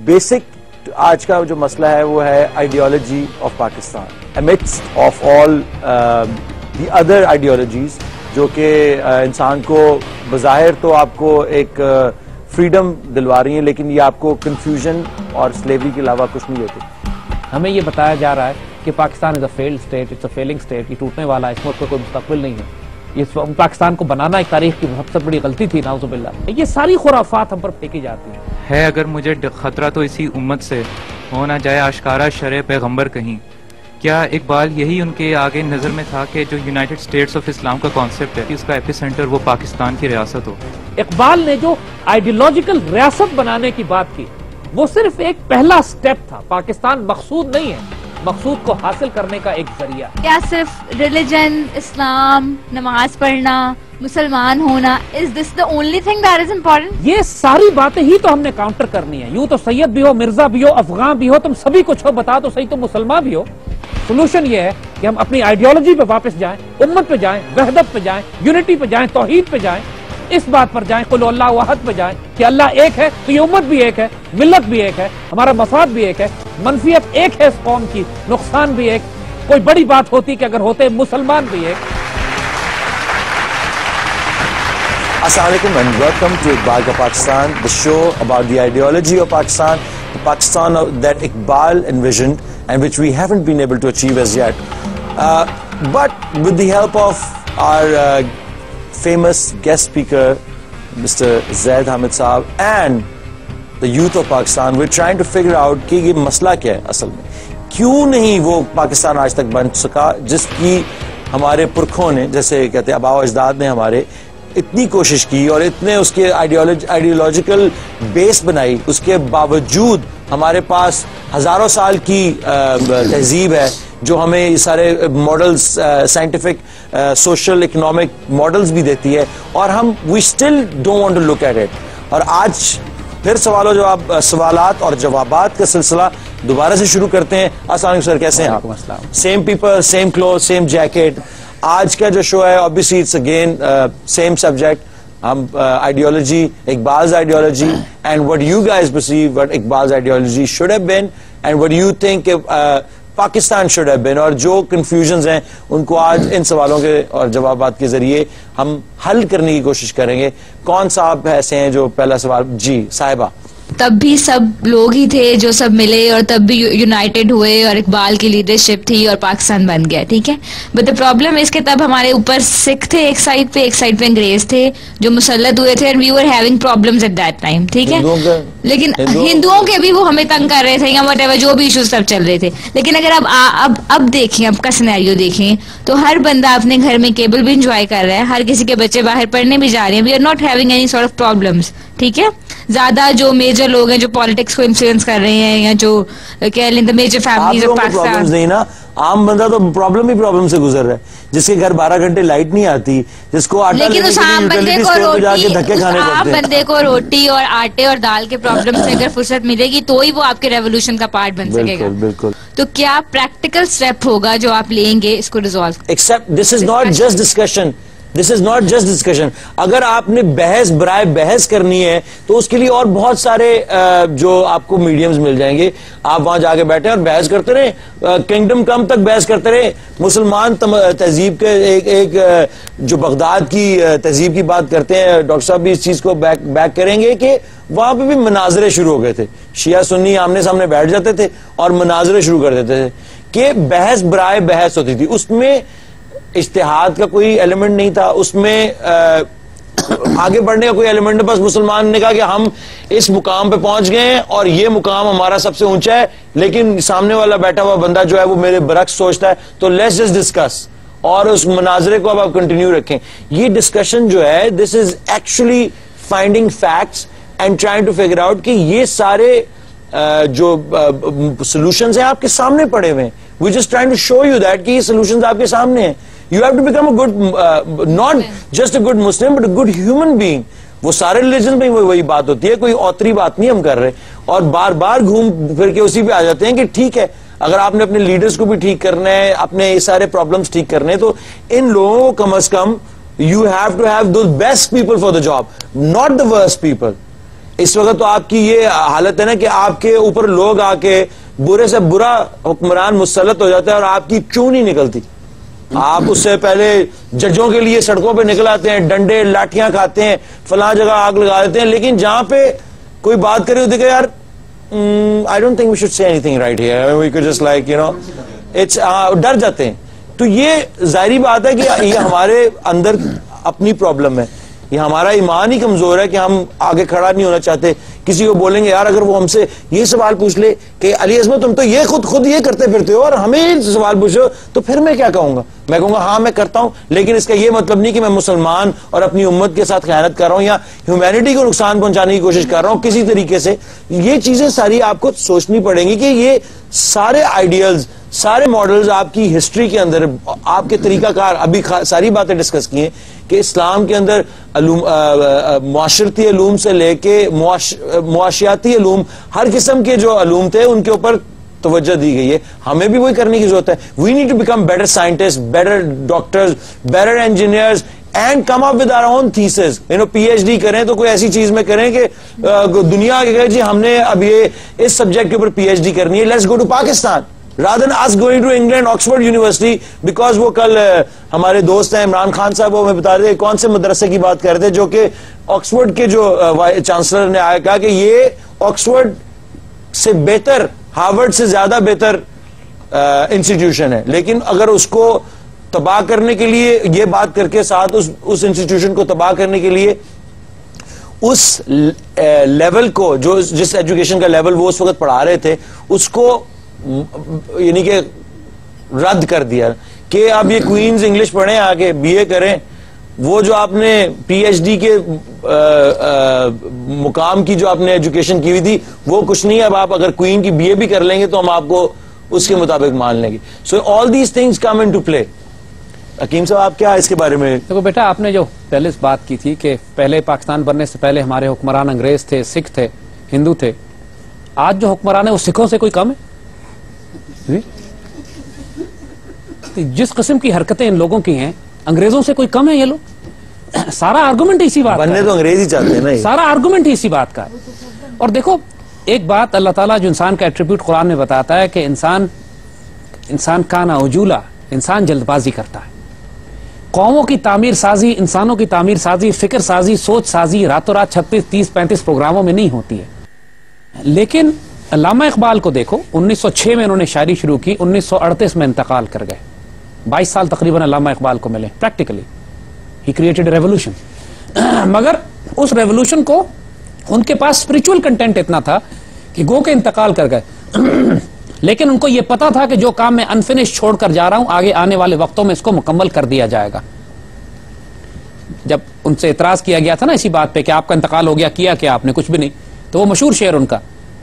Basic आज का जो मसला है वो है ideology of Pakistan amidst of all the other ideologies जो कि इंसान को बज़ाहिर तो आपको एक फ्रीडम दिलवा रही है, लेकिन ये आपको कंफ्यूजन और स्लेवरी के अलावा कुछ नहीं देती। हमें ये बताया जा रहा है कि Pakistan is a failed state, it's a failing state, ये टूटने वाला है, इसमें उसका कोई मुस्तकबिल नहीं है, ये पाकिस्तान को बनाना एक तारीख की सबसे बड़ी गलती थी, नाउजुबिल्लाह। ये सारी खुराफात हम पर फेंकी जाती है। अगर मुझे खतरा तो इसी उम्मत से हो ना जाए आश्कारा शरे पैगंबर कहीं। क्या इकबाल यही उनके आगे नजर में था कि जो यूनाइटेड स्टेट्स ऑफ इस्लाम का कॉन्सेप्ट है कि उसका एपिसेंटर वो पाकिस्तान की रियासत हो? इकबाल ने जो आइडियोलॉजिकल रियासत बनाने की बात की वो सिर्फ एक पहला स्टेप था, पाकिस्तान मकसूद नहीं है, मकसूद को हासिल करने का एक जरिया। क्या सिर्फ रिलीजन, इस्लाम, नमाज पढ़ना, मुसलमान होना, is this the only thing that is important? ये सारी बातें ही तो हमने काउंटर करनी है। यूं तो सैयद भी हो, मिर्जा भी हो, अफगान भी हो, तुम सभी कुछ हो, बता तो सही तुम मुसलमान भी हो। सोल्यूशन ये है कि हम अपनी आइडियोलॉजी पे वापस जाएं, उम्मत पे जाएं, वहदत पे जाएं, यूनिटी पे जाएं, तौहीद पे जाएं, इस बात पर जाएं, कुल अल्लाह वहद पे जाएं कि अल्लाह एक है तो ये उम्मत भी एक है, मिल्लत भी एक है, हमारा मफाद भी एक है, मनफियत एक है इस कौम की, नुकसान भी एक। कोई बड़ी बात होती कि अगर होते मुसलमान भी एक। Assalamu alaikum and welcome to Iqbal Ka Pakistan, the show about the ideology of Pakistan, the Pakistan that Iqbal envisioned and which we haven't been able to achieve as yet. But with the help of our famous guest speaker, Mr. Zaid Hamid Saab, and the youth of Pakistan, we're trying to figure out कि ये मसला क्या है असल में, क्यों नहीं वो पाकिस्तान आज तक बन सका जिसकी हमारे पुरखों ने, जैसे कहते हैं आबाओ अजदाद ने हमारे इतनी कोशिश की और इतने उसके आइडियोलॉजिकल बेस बनाई, उसके बावजूद हमारे पास हजारों साल की तहजीब है जो हमें ये सारे models, scientific, social, economic models भी देती है और हम we still don't want to look at it. और आज फिर सवालात और जवाबात का सिलसिला दोबारा से शुरू करते हैं। अस्सलाम वालेकुम सर, कैसे हैं आप? Same people, same cloth, same jacket. आज का जो शो है obviously it's again same subject, हम ideology, Iqbal's ideology and what you guys perceive what Iqbal's ideology should have been and what you think Pakistan should have been, और जो confusions हैं उनको आज इन सवालों के और जवाबात के जरिए हम हल करने की कोशिश करेंगे। कौन सा आप ऐसे हैं जो पहला सवाल? जी साहिबा। तब भी सब लोग ही थे जो सब मिले और तब भी यूनाइटेड हुए और इकबाल की लीडरशिप थी और पाकिस्तान बन गया, ठीक है। बट द प्रॉब्लम इसके तब हमारे ऊपर सिख थे एक साइड पे अंग्रेज थे जो मुसल्लत हुए थे and we were having problems at that time, ठीक है। लेकिन हिंदुओं के भी वो हमें तंग कर रहे थे या व्हाटएवर, जो भी इश्यूज तब चल रहे थे। लेकिन अगर अब देखें, अब का सिनेरियो देखें तो हर बंदा अपने घर में केबल भी इंजॉय कर रहा है, हर किसी के बच्चे बाहर पढ़ने भी जा रहे हैं, we are not having any sort of problems, ठीक है। ज्यादा जो मेजर लोग हैं जो पॉलिटिक्स को इन्फ्लुएंस कर रहे हैं या जो कह लें the major families of Pakistan, नहीं ना, आम बंदा तो प्रॉब्लम से गुजर रहा है, जिसके घर 12 घंटे लाइट नहीं आती, जिसको आटा लेकिन उस आम बंदे को रोटी और आटे और दाल के प्रॉब्लम से अगर फुर्सत मिलेगी तो ही वो आपके रेवोल्यूशन का पार्ट बन सकेगा। बिल्कुल। तो क्या प्रैक्टिकल स्टेप होगा जो आप लेंगे इसको resolve? Except this is not just discussion, this is not just discussion. अगर आपने बहस बराए बहस करनी है तो उसके लिए और बहुत सारे जो आपको मीडियम्स मिल जाएंगे, आप वहां जाके बैठे और बहस करते रहे, किंगडम कम तक बहस करते रहे। मुसलमान तहजीब के एक जो बगदाद की तहजीब की बात करते हैं, डॉक्टर साहब भी इस चीज को बैक करेंगे कि वहां पे भी मनाजरे शुरू हो गए थे, शिया सुन्नी आमने सामने बैठ जाते थे और मनाजरे शुरू कर देते थे कि बहस बराए बहस होती थी, उसमें इज्तिहाद का कोई एलिमेंट नहीं था, उसमें आगे बढ़ने का कोई एलिमेंट नहीं। बस मुसलमान ने कहा कि हम इस मुकाम पे पहुंच गए हैं और ये मुकाम हमारा सबसे ऊंचा है, लेकिन सामने वाला बैठा हुआ बंदा जो है वो मेरे बरक्स सोचता है, तो लेट्स जस्ट डिस्कस, और उस मनाजरे को अब आप कंटिन्यू रखें। ये डिस्कशन जो है this is actually finding facts and trying to figure out कि ये सारे जो सॉल्यूशंस हैं आपके सामने पड़े हुए हैं। We just trying to show you that कि ये सॉल्यूशंस आपके सामने हैं। You have to become a good, not just a good Muslim, but a good human being. वो सारे रिलीजन में वही बात होती है, कोई औतरी बात नहीं हम कर रहे, और बार बार घूम फिर के उसी पे आ जाते हैं कि ठीक है, अगर आपने अपने लीडर्स को भी ठीक करना है, अपने ये सारे प्रॉब्लम्स ठीक करने हैं, तो इन लोगों को कम से कम you have to have those best people for the job, not the worst people. इस वक्त तो आपकी ये हालत है ना कि आपके ऊपर लोग आके बुरे से बुरा हुक्मरान मुसल्लत हो जाता है और आपकी क्यों नहीं निकलती। आप उससे पहले जजों के लिए सड़कों पे निकल आते हैं, डंडे लाठियां खाते हैं, फलां जगह आग लगा देते हैं, लेकिन जहां पे कोई बात करे होती है यार I don't think we should say anything right here, we could just like you know it's, डर जाते हैं। तो ये जाहिर बात है कि ये हमारे अंदर अपनी प्रॉब्लम है, ये हमारा ईमान ही कमजोर है कि हम आगे खड़ा नहीं होना चाहते। किसी को बोलेंगे यार अगर वो हमसे ये सवाल पूछ ले कि अली अज़मत तुम तो ये खुद ये करते फिरते हो और हमें सवाल पूछो, तो फिर मैं क्या कहूंगा? मैं कहूंगा हाँ मैं करता हूं, लेकिन इसका ये मतलब नहीं कि मैं मुसलमान और अपनी उम्मत के साथ खयानत कर रहा हूं या ह्यूमैनिटी को नुकसान पहुंचाने की कोशिश कर रहा हूं किसी तरीके से। ये चीजें सारी आपको सोचनी पड़ेंगी कि ये सारे आइडियल्स, सारे मॉडल्स आपकी हिस्ट्री के अंदर, आपके तरीकाकार, अभी सारी बातें डिस्कस की हैं कि इस्लाम के अंदर मुआशरती अलूम से लेके मुआशियाती अलूम, हर किस्म के जो अलूम थे उनके ऊपर तवज्जो दी गई है। हमें भी वही करने की जरूरत है। We need to become better scientist, better doctors, better engineers and come up with our own thesis. You know PhD करें तो कोई ऐसी चीज में करें कि दुनिया के कहे जी हमने अब ये इस सब्जेक्ट के ऊपर पीएचडी करनी है, let's go to Pakistan rather than us going to England, Oxford University, because वो कल हमारे दोस्त हैं इमरान खान साहब, वो हमें बता रहे थे कौन से मदरसे की बात कर रहे थे, जो कि ऑक्सफोर्ड के जो चांसलर ने आया कहा कि ये ऑक्सफोर्ड से बेहतर, हार्वर्ड से ज्यादा बेहतर इंस्टीट्यूशन है, लेकिन अगर उसको तबाह करने के लिए, ये बात करके साथ उस इंस्टीट्यूशन को तबाह करने के लिए उस लेवल को, जो जिस एजुकेशन का लेवल वो उस वक्त पढ़ा रहे थे, उसको यानी कि रद्द कर दिया कि अब ये क्वींस इंग्लिश पढ़ें, आगे बीए करें। वो जो आपने पीएचडी के मुकाम की जो आपने एजुकेशन की हुई थी वो कुछ नहीं है। अब आप अगर क्वीन की बीए भी कर लेंगे तो हम आपको उसके मुताबिक मान लेंगे। So all these things come into play. Hakim साहब आप क्या इसके बारे में? देखो बेटा, आपने जो पहले इस बात की थी कि पहले पाकिस्तान बनने से पहले हमारे हुक्मरान अंग्रेज थे, सिख थे, हिंदू थे। आज जो हुक्मरान है वो सिखों से कोई कम है? जिस किस्म की हरकतें इन लोगों की हैं, अंग्रेजों से कोई कम है ये लोग? सारा आर्गुमेंट इसी बात बनने तो अंग्रेज ही चाहते हैं ना, सारा आर्गुमेंट इसी बात का है। और देखो एक बात, अल्लाह ताला जो इंसान का एट्रीब्यूट कुरान में बताता है कि इंसान का ना उजूला, इंसान जल्दबाजी करता है। कौमों की तामीर साजी, इंसानों की तामीर साजी, फिक्र साजी, सोच साजी रातों रात 36, 30, 35 प्रोग्रामों में नहीं होती है। लेकिन अल्लामा इकबाल को देखो, 1906 में उन्होंने शायरी शुरू की, 1938 में इंतकाल कर गए। 22 साल तकरीबन अल्लामा इकबाल को मिले। Practically he created revolution. मगर उस रेवोल्यूशन को उनके पास स्पिरिचुअल कंटेंट इतना था कि गो के इंतकाल कर गए। लेकिन उनको यह पता था कि जो काम मैं अनफिनिश छोड़कर जा रहा हूं, आगे आने वाले वक्तों में इसको मुकम्मल कर दिया जाएगा। जब उनसे इतराज किया गया था ना इसी बात पे कि आपका इंतकाल हो गया, किया क्या आपने? कुछ भी नहीं। तो वो मशहूर शेर उनका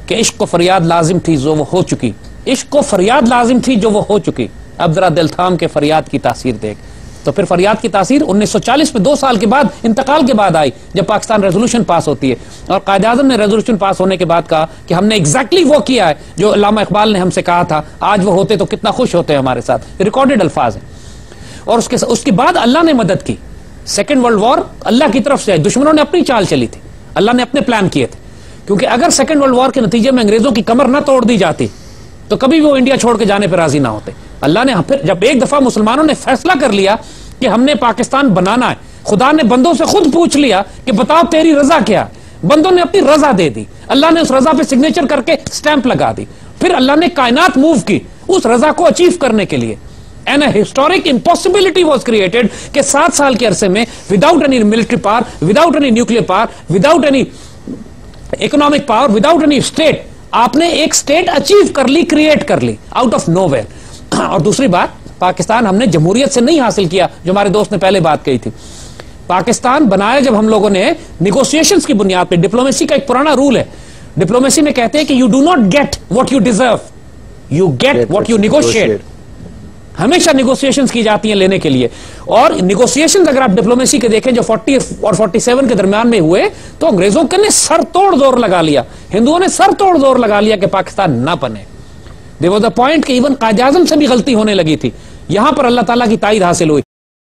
कि इश्क को फरियाद लाजिम थी जो वो हो चुकी, इश्क को फरियाद लाजिम थी जो वो हो चुकी, अब जरा दिल थाम के फरियाद की तासीर देख। तो फिर फरियाद की तासीर 1940 में 2 साल के बाद, इंतकाल के बाद आई, जब पाकिस्तान रेजोल्यूशन पास होती है। और कायद आज़म ने रेजोल्यूशन पास होने के बाद कहा कि हमने एग्जैक्टली वो किया है जो अल्लामा इकबाल ने हमसे कहा था, आज वो होते तो कितना खुश होते हमारे साथ। रिकॉर्डेड अल्फाज है। और उसके बाद अल्लाह ने मदद की। सेकेंड वर्ल्ड वॉर अल्लाह की तरफ से आई। दुश्मनों ने अपनी चाल चली थी, अल्लाह ने अपने प्लान किए थे। क्योंकि अगर सेकेंड वर्ल्ड वॉर के नतीजे में अंग्रेजों की कमर न तोड़ दी जाती तो कभी भी वो इंडिया छोड़ के जाने पर राजी ना होते। अल्लाह ने फिर जब एक दफा मुसलमानों ने फैसला कर लिया कि हमने पाकिस्तान बनाना है, खुदा ने बंदों से खुद पूछ लिया कि बताओ तेरी रजा क्या है। बंदों ने अपनी रजा दे दी, अल्लाह ने उस रजा पे सिग्नेचर करके स्टैंप लगा दी। फिर अल्लाह ने कायनात मूव की उस रजा को अचीव करने के लिए। And a historic impossibility was created कि 7 साल के अरसे में without any military power, without any nuclear power, without any economic power, without any state, आपने एक स्टेट अचीव कर ली, क्रिएट कर ली आउट ऑफ नोवेयर। और दूसरी बात, पाकिस्तान हमने जमहूरियत से नहीं हासिल किया, जो हमारे दोस्त ने पहले बात कही थी। पाकिस्तान बनाया जब हम लोगों ने निगोशिएशंस की बुनियाद पे। डिप्लोमेसी का एक पुराना रूल है, डिप्लोमेसी में कहते हैं कि you do not get what you deserve, you get what you negotiate. हमेशा निगोशिएशंस की जाती हैं लेने के लिए। और निगोशिएशंस अगर आप डिप्लोमेसी के देखें जो 40 और 47 के दरमियान में हुए, तो अंग्रेजों ने सर तोड़ जोर लगा लिया, हिंदुओं ने सर तोड़ जोर लगा लिया कि पाकिस्तान ना बने। देयर वाज अ पॉइंट कि इवन कायद आज़म से भी गलती होने लगी थी। यहां पर अल्लाह ताला की ताईद हासिल हुई।